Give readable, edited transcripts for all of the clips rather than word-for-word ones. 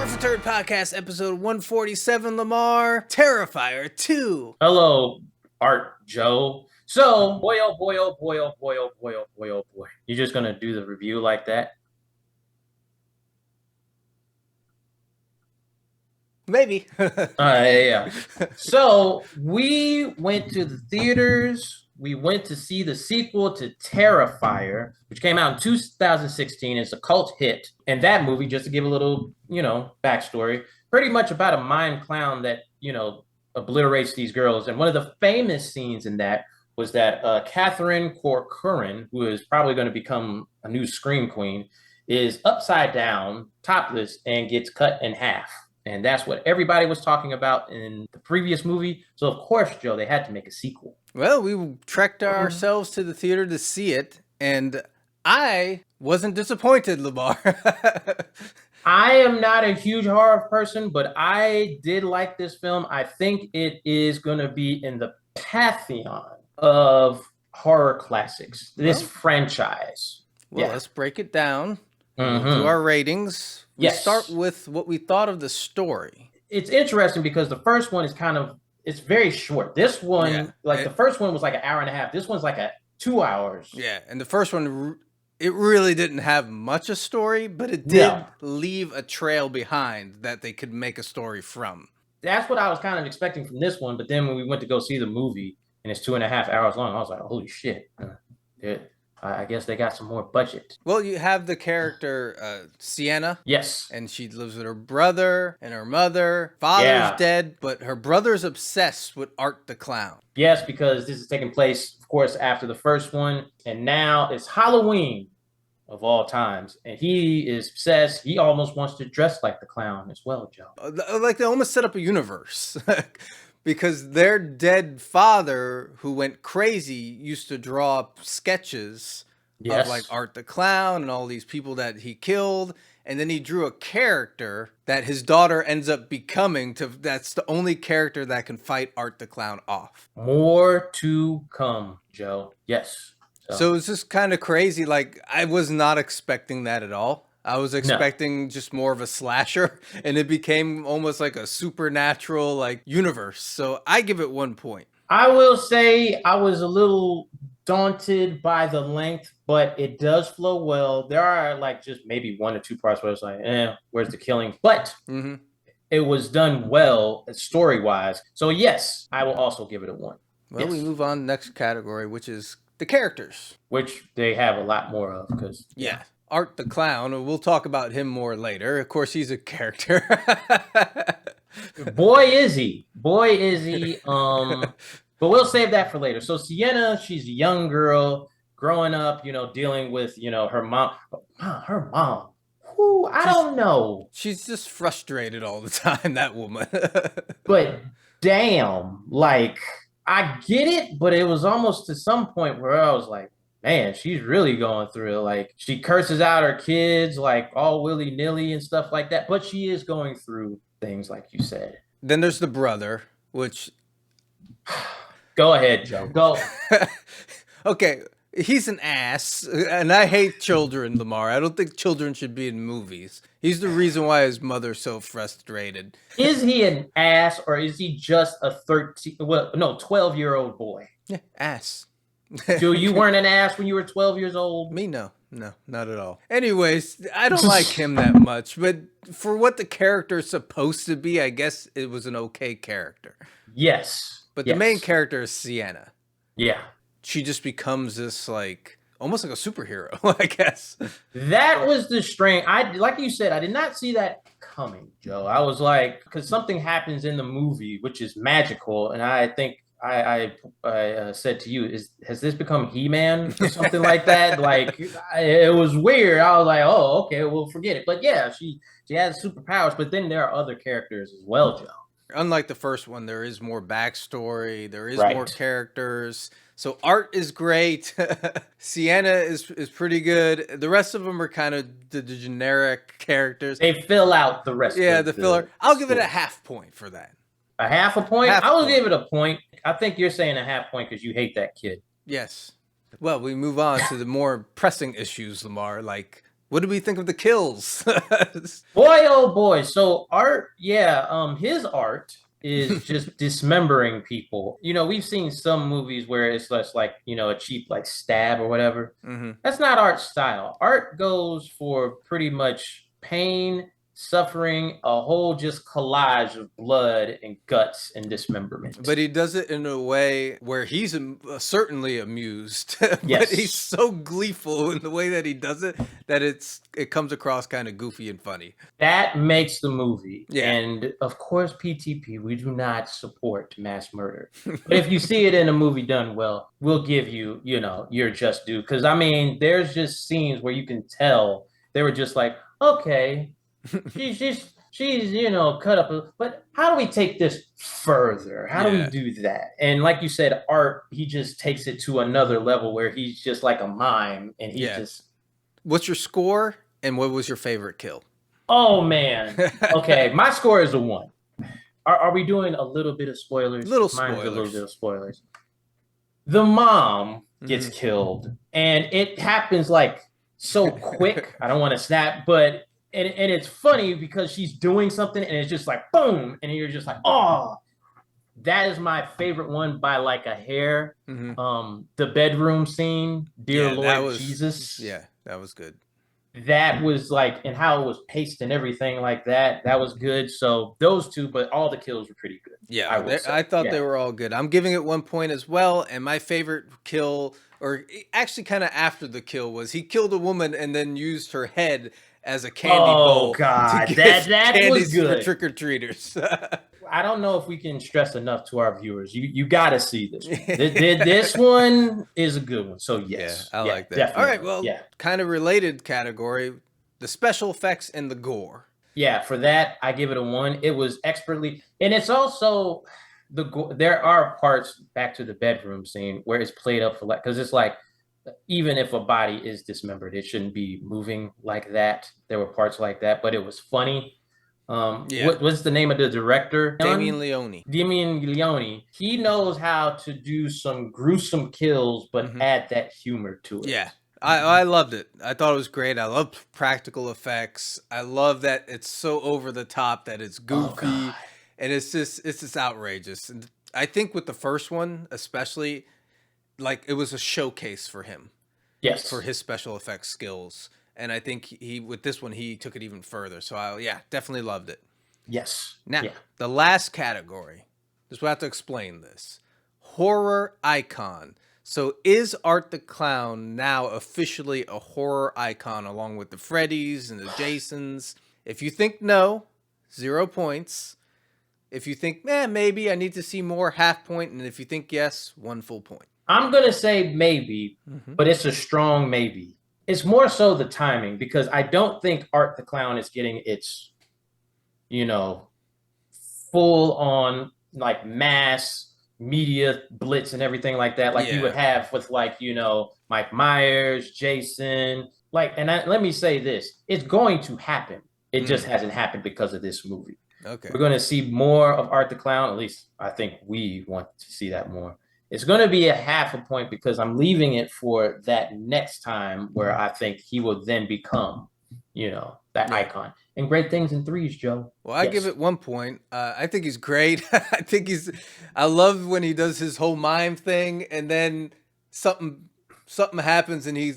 for Turd Podcast, episode 147, Lamar, Terrifier 2. Hello, Art Joe. So, boy, oh boy, oh boy, oh boy, oh boy, oh boy, oh boy. You're just gonna do the review like that? Maybe. Yeah. So, we went to the theaters. We went to see the sequel to Terrifier, which came out in 2016. It's a cult hit. And that movie, just to give a little, backstory, pretty much about a mime clown that, obliterates these girls. And one of the famous scenes in that was that Catherine Corcoran, who is probably going to become a new Scream Queen, is upside down, topless, and gets cut in half. And that's what everybody was talking about in the previous movie. So, of course, Joe, they had to make a sequel. Well, we trekked ourselves to the theater to see it, and I wasn't disappointed, Lamar. I am not a huge horror person, but I did like this film. I think it is going to be in the pantheon of horror classics, this franchise. Well, let's break it down. We'll do our ratings. We start with what we thought of the story. It's interesting because the first one is it's very short. This one, the first one was like an hour and a half. This one's like 2 hours. Yeah, and the first one, it really didn't have much a story, but it did leave a trail behind that they could make a story from. That's what I was kind of expecting from this one, but then when we went to go see the movie, and it's 2.5 hours long, I was like, holy shit. I guess they got some more budget. Well, you have the character Sienna. Yes. And she lives with her brother and her mother. Father's dead, but her brother's obsessed with Art the Clown. Yes, because this is taking place, of course, after the first one. And now it's Halloween of all times. And he is obsessed. He almost wants to dress like the clown as well, Joe. Like they almost set up a universe. Because their dead father, who went crazy, used to draw up sketches of like Art the Clown and all these people that he killed. And then he drew a character that his daughter ends up becoming. That's the only character that can fight Art the Clown off. More to come, Joe. Yes. So it's just kind of crazy. Like, I was not expecting that at all. I was expecting just more of a slasher, and it became almost like a supernatural universe. So I give it 1 point. I will say I was a little daunted by the length, but it does flow well. There are just maybe 1 or 2 parts where it's like, where's the killing? But it was done well story-wise. So yes, I will also give it a 1. Well, we move on to the next category, which is the characters. Which they have a lot more of because... Yeah. Art the Clown, we'll talk about him more later. Of course, he's a character. Boy, is he. But we'll save that for later. So Sienna, she's a young girl growing up, dealing with, her mom. Her mom. Who? I don't know. She's just frustrated all the time, that woman. But damn, I get it, but it was almost to some point where I was like, man, she's really going through it. She curses out her kids, all willy-nilly and stuff like that. But she is going through things like you said. Then there's the brother, which... Go ahead, Joe. Go. Okay, he's an ass. And I hate children, Lamar. I don't think children should be in movies. He's the reason why his mother's so frustrated. Is he an ass or is he just a 12-year-old boy? Yeah, ass. Joe, you weren't an ass when you were 12 years old? Me, no, not at all. Anyways, I don't like him that much, but for what the character is supposed to be, I guess it was an okay character. Yes. But the main character is Sienna. Yeah. She just becomes this almost like a superhero, I guess. That was the strange. Like you said, I did not see that coming, Joe. I was like, because something happens in the movie which is magical, and I think I said to you, has this become He-Man or something like that? It was weird. I was like, oh, okay, we'll forget it. But yeah, she has superpowers. But then there are other characters as well, Joe. Unlike the first one, there is more backstory. There is more characters. So Art is great. Sienna is pretty good. The rest of them are kind of the generic characters. They fill out the rest. Yeah, the filler. I'll give it a half point for that. A half a point? I will give it a point. I think you're saying a half point because you hate that kid. Yes. Well, we move on to the more pressing issues, Lamar, like What did we think of the kills? Boy, oh boy. So art, yeah, his art is just dismembering people. We've seen some movies where it's just like, a cheap like stab or whatever. That's not art style. Art goes for pretty much pain, suffering, a whole just collage of blood and guts and dismemberment. But he does it in a way where he's certainly amused, but Yes. he's so gleeful in the way that he does it that it comes across kind of goofy and funny. That makes the movie. Yeah. And of course, PTP, we do not support mass murder. But if you see it in a movie done well, we'll give you, your just due. Because, I mean, there's just scenes where you can tell they were just like, okay, she's cut up. But how do we take this further? How do we do that? And like you said, art, he just takes it to another level where he's just like a mime. And he just... What's your score? And what was your favorite kill? Oh, man. Okay, my score is a 1. Are we doing a little bit of spoilers? Mine's a little bit of spoilers. The mom gets killed, and it happens like so quick. I don't want to snap, but and it's funny because she's doing something, and it's just like boom, and you're just like, oh. That is my favorite one by like a hair. The bedroom scene, dear Lord Jesus. Yeah, that was good. That was like, and how it was paced and everything like that. That was good. So those two, but all the kills were pretty good. Yeah, I thought they were all good. I'm giving it 1 point as well. And my favorite kill, or actually kind of after the kill, was he killed a woman and then used her head as a candy bowl. Oh God, that was good for trick-or-treaters. I don't know if we can stress enough to our viewers. You got to see this one. This one is a good one. So yes, I like that. Definitely. All right, well, kind of related category, the special effects and the gore. Yeah, for that I give it a 1. It was expertly, and it's also there are parts back to the bedroom scene where it's played up for because it's like, even if a body is dismembered, it shouldn't be moving like that. There were parts like that, but it was funny. What's the name of the director? Damien Leone. Damien Leone. He knows how to do some gruesome kills, but add that humor to it. Yeah, I loved it. I thought it was great. I love practical effects. I love that it's so over the top that it's goofy, and it's just outrageous. And I think with the first one, especially, like it was a showcase for him. Yes, for his special effects skills. And I think with this one, he took it even further. So, definitely loved it. Yes. Now, the last category, just we have to explain this. Horror icon. So, is Art the Clown now officially a horror icon along with the Freddys and the Jasons? If you think no, 0 points. If you think, maybe I need to see more, half point. And if you think yes, 1 full point. I'm going to say maybe, but it's a strong maybe. It's more so the timing, because I don't think Art the Clown is getting its, full on like mass media blitz and everything like that, like you would have with like, Mike Myers, Jason, let me say this, it's going to happen. It just hasn't happened because of this movie. Okay. We're going to see more of Art the Clown. At least I think we want to see that more. It's going to be a half a point because I'm leaving it for that next time where I think he will then become, that icon. And great things in threes, Joe. Well, I give it 1 point. I think he's great. I love when he does his whole mime thing and then something happens and he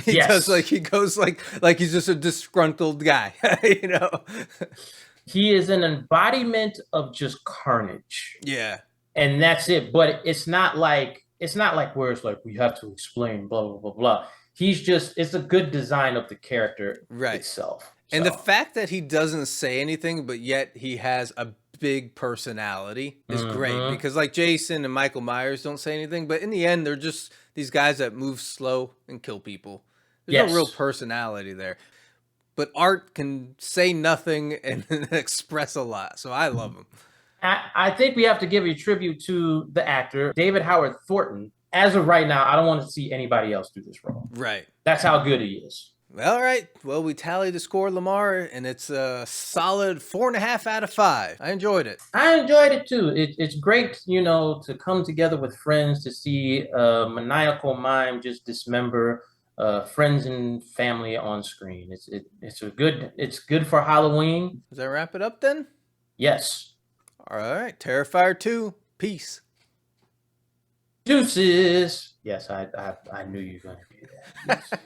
does he goes like he's just a disgruntled guy, He is an embodiment of just carnage. Yeah. And that's it. But it's not like where it's like we have to explain blah blah blah blah. It's a good design of the character itself. And the fact that he doesn't say anything, but yet he has a big personality is great, because like Jason and Michael Myers don't say anything, but in the end they're just these guys that move slow and kill people. There's no real personality there. But Art can say nothing and express a lot. So I love him. I think we have to give a tribute to the actor, David Howard Thornton. As of right now, I don't want to see anybody else do this role. Right. That's how good he is. All right. Well, we tallied the score, Lamar, and it's a solid 4.5 out of 5. I enjoyed it. I enjoyed it too. It's great, to come together with friends to see a maniacal mime just dismember friends and family on screen. It's good for Halloween. Does that wrap it up then? Yes. All right, Terrifier 2. Peace. Deuces. Yes, I knew you were going to do that.